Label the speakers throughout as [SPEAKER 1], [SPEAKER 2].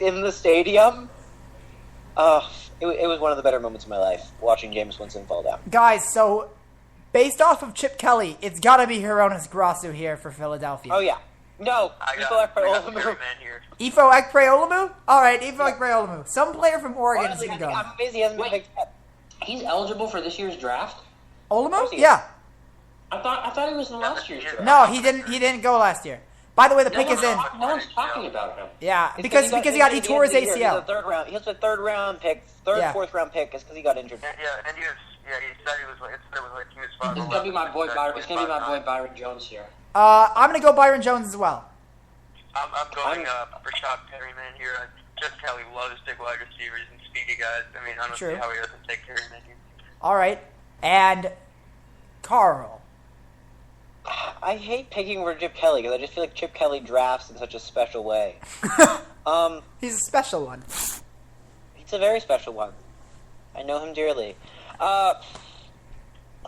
[SPEAKER 1] in the stadium. It was one of the better moments of my life, watching Jameis Winston fall down.
[SPEAKER 2] Guys, so based off of Chip Kelly, it's got to be Hronis Grasu here for Philadelphia.
[SPEAKER 1] Oh, yeah. No, Ifo Ekpe-Olumu.
[SPEAKER 2] Ifo Ekpe-Olumu? All right, Ifo Ekpe-Olumu. Some player from Oregon is going to go.
[SPEAKER 1] I'm amazed he hasn't been picked yet.
[SPEAKER 3] He's eligible for this year's draft?
[SPEAKER 2] Olumu? Yeah.
[SPEAKER 3] I thought he was in last year's draft.
[SPEAKER 2] No, he didn't go last year. By the way, the pick is in.
[SPEAKER 3] No one's talking about him.
[SPEAKER 2] Yeah, because he got his ACL.
[SPEAKER 1] He has a third round pick, fourth round pick, is because he got injured.
[SPEAKER 4] Yeah, and he said he was like he was fine.
[SPEAKER 3] It's gonna be my boy Byron. It's gonna be my boy Byron Jones here.
[SPEAKER 2] I'm gonna go Byron Jones as well.
[SPEAKER 4] I'm going Rashad Perryman here. Jeff Kelly loves big wide receivers and speedy guys. I mean, I don't see how he doesn't take Perryman here.
[SPEAKER 2] All right, and Carl.
[SPEAKER 1] I hate picking for Chip Kelly because I just feel like Chip Kelly drafts in such a special way.
[SPEAKER 2] He's a special one.
[SPEAKER 1] He's a very special one. I know him dearly. I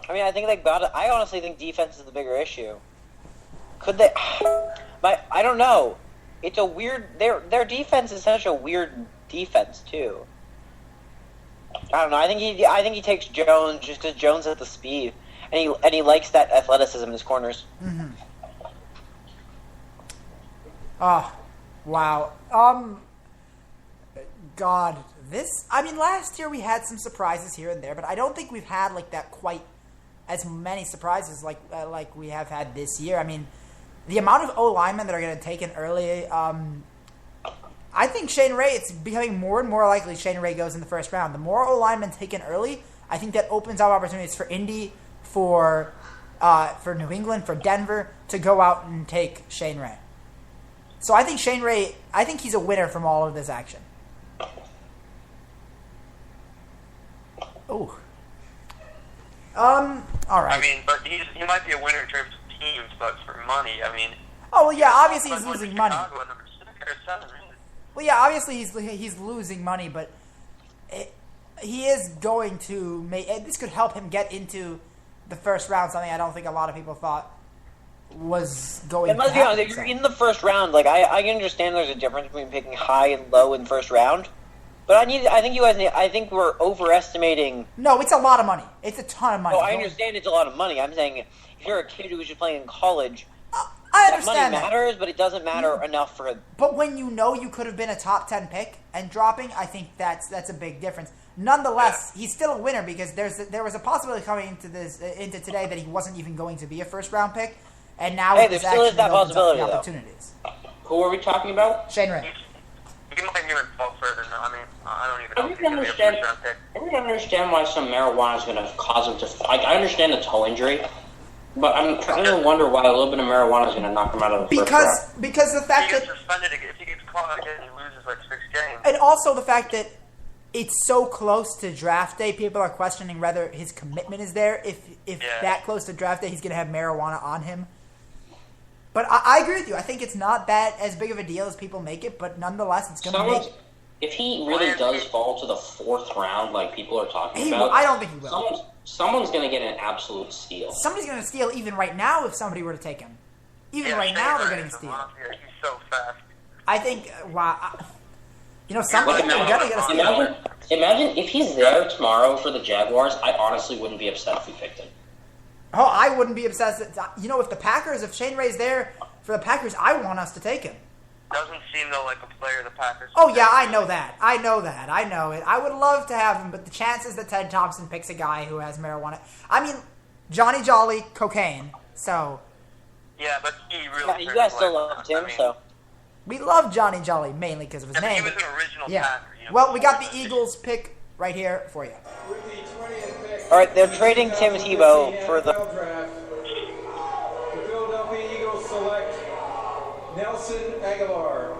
[SPEAKER 1] mean, I honestly think defense is the bigger issue. Could they? But I don't know. It's a weird. Their defense is such a weird defense too. I don't know. I think he takes Jones just because Jones has the speed. And he likes that athleticism in his corners.
[SPEAKER 2] Mm-hmm. Oh, wow. God, last year we had some surprises here and there, but I don't think we've had like that quite as many surprises like we have had this year. I mean, the amount of O linemen that are going to take in early. I think Shane Ray. It's becoming more and more likely Shane Ray goes in the first round. The more O linemen taken early, I think that opens up opportunities for Indy. For New England, for Denver, to go out and take Shane Ray. So I think Shane Ray, he's a winner from all of this action. Oh. All right.
[SPEAKER 4] I mean, but he might be a winner in terms of teams, but for money, I mean.
[SPEAKER 2] Oh, well, yeah, obviously he's losing money.
[SPEAKER 4] Chicago,
[SPEAKER 2] Well, yeah, obviously he's losing money, but he is going to make. This could help him get into the first round, something I don't think a lot of people thought was going to happen.
[SPEAKER 1] Let's be honest, if you're in the first round, like I can understand there's a difference between picking high and low in the first round, but I think we're overestimating.
[SPEAKER 2] No, it's a lot of money. It's a ton of money.
[SPEAKER 1] Oh, I understand it's a lot of money. I'm saying if you're a kid who's just playing in college,
[SPEAKER 2] I understand
[SPEAKER 1] that money matters, but it doesn't matter enough for.
[SPEAKER 2] But when you know you could have been a top 10 pick and dropping, I think that's a big difference. Nonetheless, he's still a winner because there was a possibility coming into today that he wasn't even going to be a first round pick, and now
[SPEAKER 1] there still is that possibility.
[SPEAKER 2] Opportunities.
[SPEAKER 3] Who are we talking about?
[SPEAKER 2] Shane Ray.
[SPEAKER 4] You might even fall further. I mean, I don't even know if
[SPEAKER 3] he's going to be a first round pick. I don't understand why some marijuana is going to cause him to. I understand the toe injury, but I'm trying to wonder why a little bit of marijuana is going to knock him out of the first round.
[SPEAKER 2] Because the fact
[SPEAKER 4] that if he gets caught again, he loses like 6 games.
[SPEAKER 2] And also the fact that it's so close to draft day, people are questioning whether his commitment is there. If that close to draft day, he's going to have marijuana on him. But I agree with you. I think it's not that as big of a deal as people make it, but nonetheless, it's going to make.
[SPEAKER 3] If he really does fall to the 4th round, like people are talking about,
[SPEAKER 2] I don't think he will.
[SPEAKER 3] Someone's going to get an absolute steal.
[SPEAKER 2] Somebody's going to steal even right now if somebody were to take him. Even right now, they're getting a steal.
[SPEAKER 4] Yeah, he's so fast.
[SPEAKER 2] I think. Wow. Somebody's going to get a steal.
[SPEAKER 3] Imagine if he's there tomorrow for the Jaguars. I honestly wouldn't be upset if we picked him.
[SPEAKER 2] Oh, I wouldn't be upset. If Shane Ray's there for the Packers, I want us to take him.
[SPEAKER 4] Doesn't seem though like a player the Packers.
[SPEAKER 2] Oh yeah, I know that. I know it. I would love to have him, but the chances that Ted Thompson picks a guy who has marijuana. I mean, Johnny Jolly, cocaine. So.
[SPEAKER 4] Yeah, but he really.
[SPEAKER 1] Yeah, you guys still loved him, so.
[SPEAKER 2] We love Johnny Jolly mainly because of his name.
[SPEAKER 4] He was an original Packer.
[SPEAKER 2] Well, we got the Eagles pick right here for you.
[SPEAKER 1] All right, they're trading Tim Tebow for the
[SPEAKER 5] draft. The Philadelphia Eagles select Nelson Aguilar.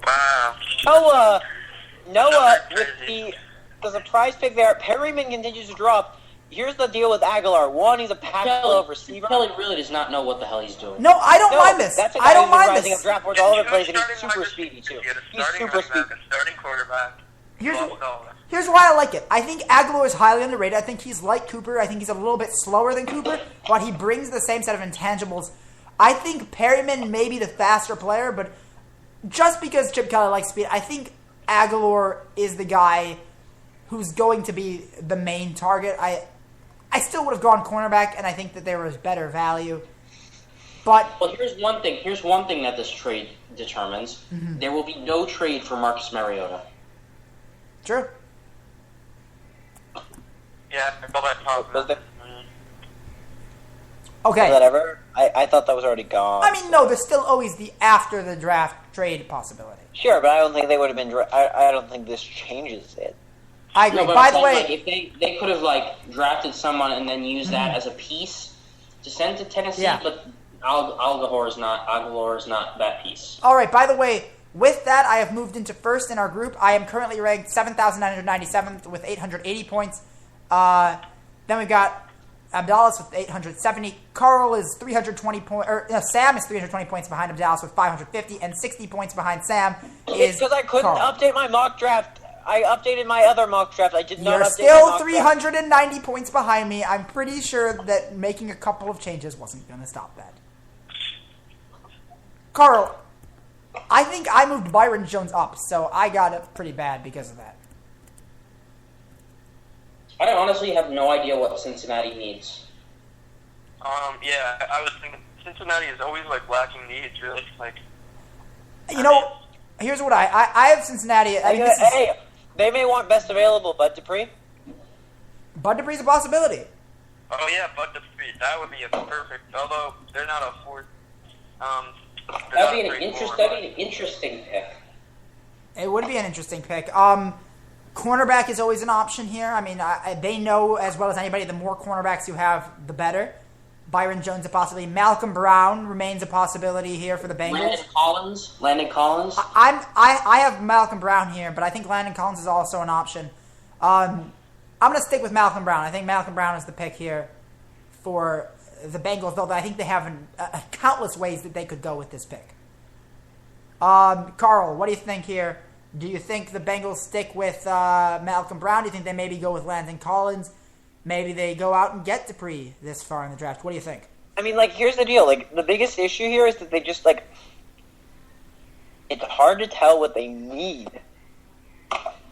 [SPEAKER 4] Wow.
[SPEAKER 1] Noah, with the surprise pick there, Perryman continues to drop. Here's the deal with Aguilar. One, he's a Pac-12 receiver.
[SPEAKER 3] Kelly really does not know what the hell he's doing.
[SPEAKER 2] No, I don't mind this.
[SPEAKER 1] That's a
[SPEAKER 2] I don't mind
[SPEAKER 1] rising
[SPEAKER 2] this.
[SPEAKER 1] Up draft boards all over the place, and he's super speedy too. He's super speedy.
[SPEAKER 4] Starting quarterback.
[SPEAKER 2] Here's why I like it. I think Aguilar is highly underrated. I think he's like Cooper. I think he's a little bit slower than Cooper, but he brings the same set of intangibles. I think Perryman may be the faster player, but just because Chip Kelly likes speed, I think Aguilar is the guy who's going to be the main target. I still would have gone cornerback, and I think that there was better value. But
[SPEAKER 3] well, here's one thing. Here's one thing that this trade determines: there will be no trade for Marcus Mariota.
[SPEAKER 2] True.
[SPEAKER 4] Yeah, all that talk.
[SPEAKER 1] Was there
[SPEAKER 2] Okay.
[SPEAKER 1] that ever? I thought that was already gone.
[SPEAKER 2] I mean, no, there's still always the after the draft trade possibility.
[SPEAKER 1] Sure, but I don't think they would have been. I don't think this changes it.
[SPEAKER 2] I agree.
[SPEAKER 3] No, but
[SPEAKER 2] By
[SPEAKER 3] I'm
[SPEAKER 2] the
[SPEAKER 3] saying,
[SPEAKER 2] way,
[SPEAKER 3] like, if they could have like drafted someone and then used that as a piece to send to Tennessee,
[SPEAKER 2] Yeah.
[SPEAKER 3] but Aguilar is not that piece.
[SPEAKER 2] all right, by the way, with that, I have moved into first in our group. I am currently ranked 7,997th with 880 points. Then we've got Abdallas with 870. Carl is 320 points, Sam is 320 points behind Abdallas with 550, and 60 points behind Sam is
[SPEAKER 1] Because I couldn't
[SPEAKER 2] Carl.
[SPEAKER 1] update my mock draft. I updated my other mock draft. I did not
[SPEAKER 2] You're
[SPEAKER 1] update
[SPEAKER 2] still
[SPEAKER 1] my mock
[SPEAKER 2] 390 points behind me. I'm pretty sure that making a couple of changes wasn't going to stop that. Carl, I think I moved Byron Jones up, so I got it pretty bad because of that.
[SPEAKER 3] I honestly have no idea what Cincinnati needs.
[SPEAKER 4] Yeah, I was thinking Cincinnati is always like lacking needs, really. Like,
[SPEAKER 2] You know, here's what I have Cincinnati. I mean, this is,
[SPEAKER 1] Hey, they may want best available, Bud Dupree.
[SPEAKER 2] Bud Dupree's a possibility.
[SPEAKER 4] oh yeah, Bud Dupree, that would be a perfect. Although they're not a fourth.
[SPEAKER 3] That'd be an interesting pick.
[SPEAKER 2] It would be an interesting pick. Cornerback is always an option here. I mean, they know as well as anybody, the more cornerbacks you have, the better. Byron Jones a possibility. Malcolm Brown remains a possibility here for the Bengals.
[SPEAKER 3] Landon Collins.
[SPEAKER 2] I have Malcolm Brown here, but I think Landon Collins is also an option. I'm going to stick with Malcolm Brown. I think Malcolm Brown is the pick here for the Bengals, though I think they have countless ways that they could go with this pick. Carl, what do you think here? Do you think the Bengals stick with Malcolm Brown? Do you think they maybe go with Landon Collins? Maybe they go out and get Dupree this far in the draft. What do you think?
[SPEAKER 1] I mean, like, here's the deal. Like, the biggest issue here is that they just, like, it's hard to tell what they need.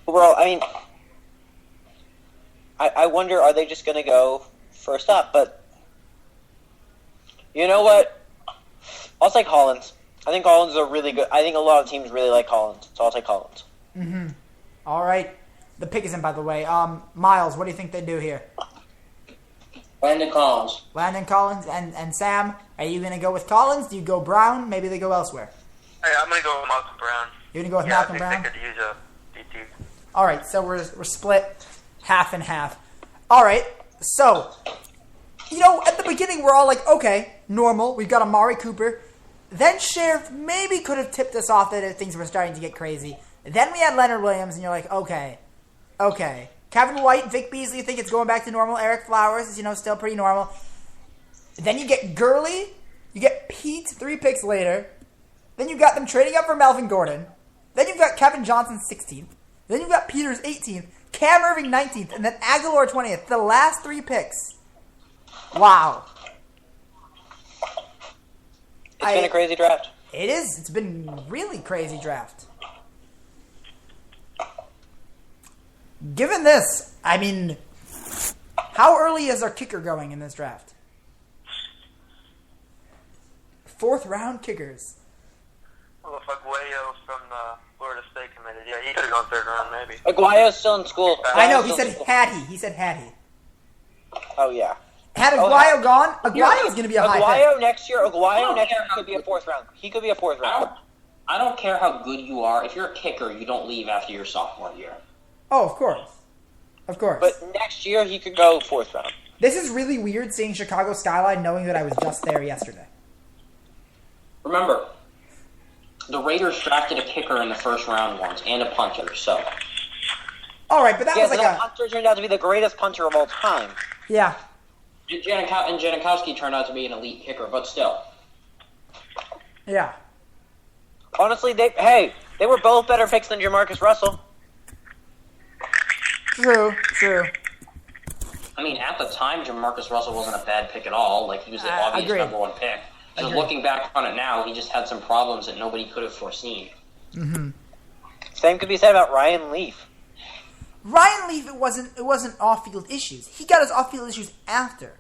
[SPEAKER 1] Overall, I mean, I wonder, are they just going to go first up? But, you know what? I'll take Collins. I think Collins is a really good... I think a lot of teams really like Collins, so I'll take Collins.
[SPEAKER 2] Mm-hmm. All right. The pick is in, by the way. Miles, what do you think they do here?
[SPEAKER 3] Landon Collins.
[SPEAKER 2] Landon Collins and Sam, are you going to go with Collins? Do you go Brown? Maybe they go elsewhere.
[SPEAKER 4] Hey, I'm gonna go with Malcolm Brown.
[SPEAKER 2] You're going to go with
[SPEAKER 4] Yeah,
[SPEAKER 2] Malcolm
[SPEAKER 4] I
[SPEAKER 2] Brown?
[SPEAKER 4] think they could use a DT.
[SPEAKER 2] All right, so we're split half and half. All right, so, you know, at the beginning we're all like, okay, normal. We've got Amari Cooper. Then Sheriff maybe could have tipped us off that things were starting to get crazy. Then we had Leonard Williams, and you're like, okay. Kevin White, Vic Beasley, you think it's going back to normal. Eric Flowers is, still pretty normal. Then you get Gurley. You get Pete 3 picks later. Then you got them trading up for Melvin Gordon. Then you've got Kevin Johnson 16th. Then you've got Peters 18th. Cam Irving 19th. And then Aguilar 20th. The last 3 picks. Wow.
[SPEAKER 1] It's been a crazy draft.
[SPEAKER 2] It is. It's been a really crazy draft. Given this, I mean, how early is our kicker going in this draft? 4th round kickers.
[SPEAKER 4] Well, if Aguayo from the Florida State committed, yeah, he could have gone 3rd round maybe.
[SPEAKER 1] Aguayo's still in school.
[SPEAKER 2] I know, he
[SPEAKER 1] Aguayo's
[SPEAKER 2] said
[SPEAKER 1] still in
[SPEAKER 2] had he. He said had he.
[SPEAKER 1] school. Oh, yeah.
[SPEAKER 2] Had Aguayo gone, Aguayo's going to be a high pick.
[SPEAKER 1] Aguayo next year could be a 4th round. He could be a 4th round.
[SPEAKER 3] I don't care how good you are. If you're a kicker, you don't leave after your sophomore year.
[SPEAKER 2] Oh, of course. Of course.
[SPEAKER 1] But next year, he could go 4th round.
[SPEAKER 2] This is really weird seeing Chicago skyline knowing that I was just there yesterday.
[SPEAKER 3] Remember, the Raiders drafted a kicker in the 1st round once, and a punter, so...
[SPEAKER 2] All right, but that was like
[SPEAKER 1] a punter turned out to be the greatest punter of all time.
[SPEAKER 2] Yeah.
[SPEAKER 3] And Janikowski turned out to be an elite kicker, but still.
[SPEAKER 2] Yeah.
[SPEAKER 1] Honestly, they were both better picks than Jamarcus Russell.
[SPEAKER 2] True.
[SPEAKER 3] I mean, at the time, Jamarcus Russell wasn't a bad pick at all. Like, he was the obvious
[SPEAKER 2] agreed.
[SPEAKER 3] number 1 pick. Just looking back on it now, he just had some problems that nobody could have foreseen.
[SPEAKER 2] Mm-hmm.
[SPEAKER 1] Same could be said about Ryan Leaf.
[SPEAKER 2] Ryan Leaf, it wasn't off-field issues. He got his off-field issues after.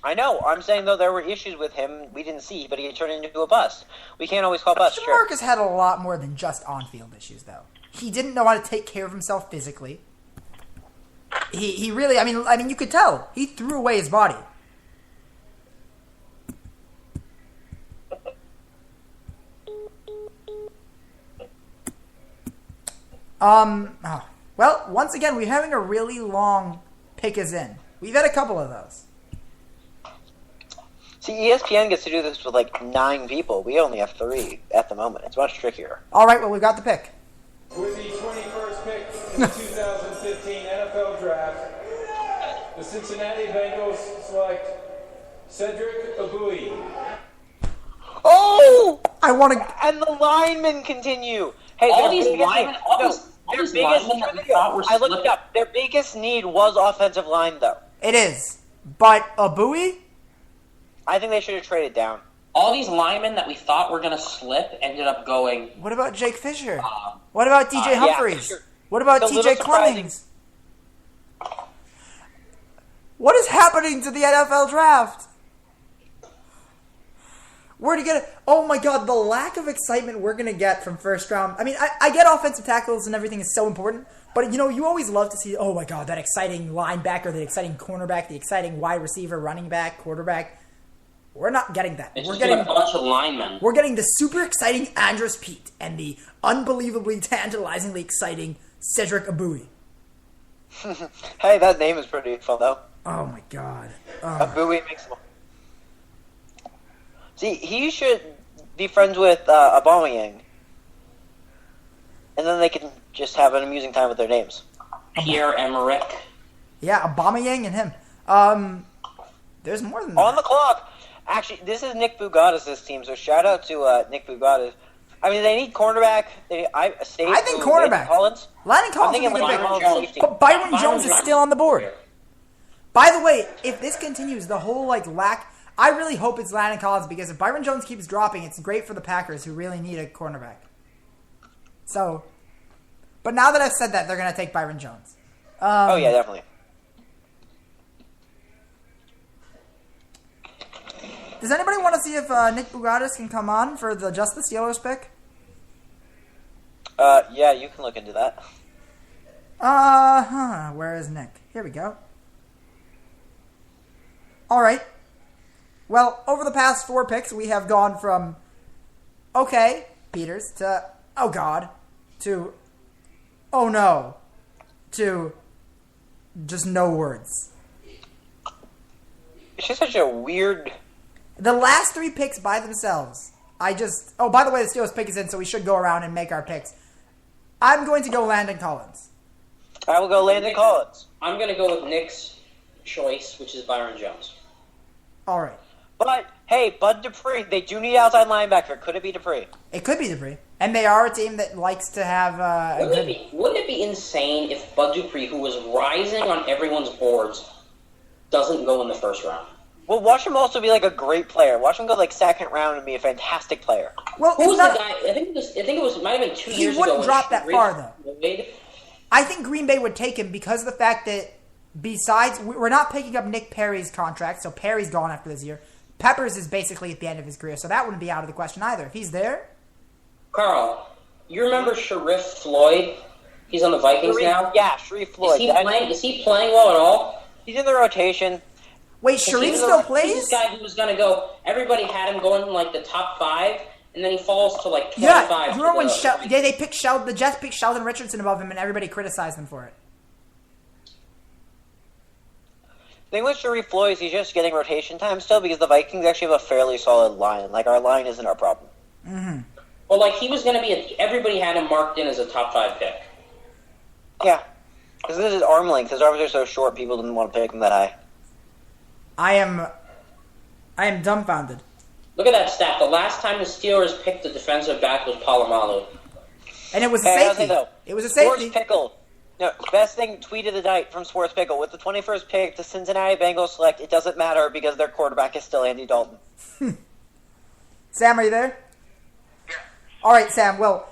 [SPEAKER 1] I know. I'm saying, though, there were issues with him we didn't see, but he turned into a bust. We can't always call bust, sure.
[SPEAKER 2] Marcus had a lot more than just on-field issues, though. He didn't know how to take care of himself physically. He really, I mean, you could tell. He threw away his body. Well, once again, we're having a really long pick is in. We've had a couple of those.
[SPEAKER 1] See, ESPN gets to do this with like 9 people. We only have 3 at the moment. It's much trickier.
[SPEAKER 2] All right, well, we've got the pick.
[SPEAKER 5] With the 21st pick in the 2015 NFL Draft, the Cincinnati Bengals select Cedric Abui.
[SPEAKER 1] Oh!
[SPEAKER 2] I want to...
[SPEAKER 1] And the linemen continue. Hey,
[SPEAKER 3] all these linemen,
[SPEAKER 1] I looked it up. Their biggest need was offensive line, though.
[SPEAKER 2] It is. But Abui?
[SPEAKER 1] I think they should have traded down.
[SPEAKER 3] All these linemen that we thought were going to slip ended up going...
[SPEAKER 2] What about Jake Fisher? What about DJ Humphries?
[SPEAKER 1] Yeah, sure.
[SPEAKER 2] What about TJ Clemmings? What is happening to the NFL draft? Where to get it? Oh my god, the lack of excitement we're going to get from first round. I mean, I get offensive tackles and everything is so important, but you know, you always love to see, oh my god, that exciting linebacker, the exciting cornerback, the exciting wide receiver, running back, quarterback. We're not getting that.
[SPEAKER 3] We're getting a bunch of linemen.
[SPEAKER 2] We're getting the super exciting Andres Pete and the unbelievably tantalizingly exciting Cedric Abui.
[SPEAKER 1] Hey, that name is pretty fun, though.
[SPEAKER 2] Oh my god.
[SPEAKER 1] Abui makes them. See, he should be friends with Aubameyang. And then they can just have an amusing time with their names.
[SPEAKER 3] Pierre-Emerick.
[SPEAKER 2] Yeah, Aubameyang and him. There's more than that.
[SPEAKER 1] On the clock. Actually, this is Nick Bougatis' team, so shout out to Nick Bougatis. I mean, they need cornerback. I
[SPEAKER 2] think cornerback. Landon Collins would be a good pick. But Byron Jones is still on the board. By the way, if this continues, the whole lack... I really hope it's Landon Collins, because if Byron Jones keeps dropping, it's great for the Packers, who really need a cornerback. So... But now that I've said that, they're going to take Byron Jones.
[SPEAKER 1] Oh, yeah, definitely.
[SPEAKER 2] Does anybody want to see if Nick Bougatis can come on for the Just the Steelers pick?
[SPEAKER 1] Yeah, you can look into that.
[SPEAKER 2] Where is Nick? Here we go. All right. Well, over the past 4 picks, we have gone from okay, Peters, to oh god, to oh no, to just no words.
[SPEAKER 1] It's just such a weird...
[SPEAKER 2] The last 3 picks by themselves, oh, by the way, the Steelers pick is in, so we should go around and make our picks. I'm going to go Landon Collins.
[SPEAKER 1] I will go Landon Collins.
[SPEAKER 3] I'm going to go with Nick's choice, which is Byron Jones.
[SPEAKER 2] All right.
[SPEAKER 1] But, hey, Bud Dupree, they do need outside linebacker. Could it be Dupree?
[SPEAKER 2] It could be Dupree. And they are a team that likes to have...
[SPEAKER 3] Wouldn't it be insane if Bud Dupree, who was rising on everyone's boards, doesn't go in the first round?
[SPEAKER 1] Well, watch him also be a great player. Watch him go second round and be a fantastic player.
[SPEAKER 2] Well,
[SPEAKER 3] who was the guy? I think it might have been 2 years ago.
[SPEAKER 2] He wouldn't drop that far, though.
[SPEAKER 3] Wade.
[SPEAKER 2] I think Green Bay would take him because of the fact that besides, we're not picking up Nick Perry's contract, so Perry's gone after this year. Peppers is basically at the end of his career, so that wouldn't be out of the question either. If he's there...
[SPEAKER 3] Carl, you remember Sharif Floyd? He's on the Vikings now?
[SPEAKER 1] Yeah, Sharif Floyd.
[SPEAKER 3] Is he playing well at all?
[SPEAKER 1] He's in the rotation.
[SPEAKER 2] Wait, Sharif still plays?
[SPEAKER 3] He's this guy who was going to go... Everybody had him going in the top 5, and then he falls to 25.
[SPEAKER 2] Yeah, you remember when the Jets picked Sheldon Richardson above him, and everybody criticized them for it.
[SPEAKER 1] The thing with Sharif Floyd is he's just getting rotation time still because the Vikings actually have a fairly solid line. Our line isn't our problem.
[SPEAKER 2] Mm-hmm.
[SPEAKER 3] Well, he was going to be... Everybody had him marked in as a top 5 pick.
[SPEAKER 1] Yeah. Because this is arm length. His arms are so short, people didn't want to pick him that high.
[SPEAKER 2] I am dumbfounded.
[SPEAKER 3] Look at that stat. The last time the Steelers picked a defensive back was Polamalu.
[SPEAKER 2] And it was a safety. It was a safety.
[SPEAKER 1] Sports Pickle. No, best thing tweet of the night from Sports Pickle. With the 21st pick, the Cincinnati Bengals select, it doesn't matter because their quarterback is still Andy Dalton.
[SPEAKER 2] Sam, are you there?
[SPEAKER 4] Yeah.
[SPEAKER 2] All right, Sam. Well,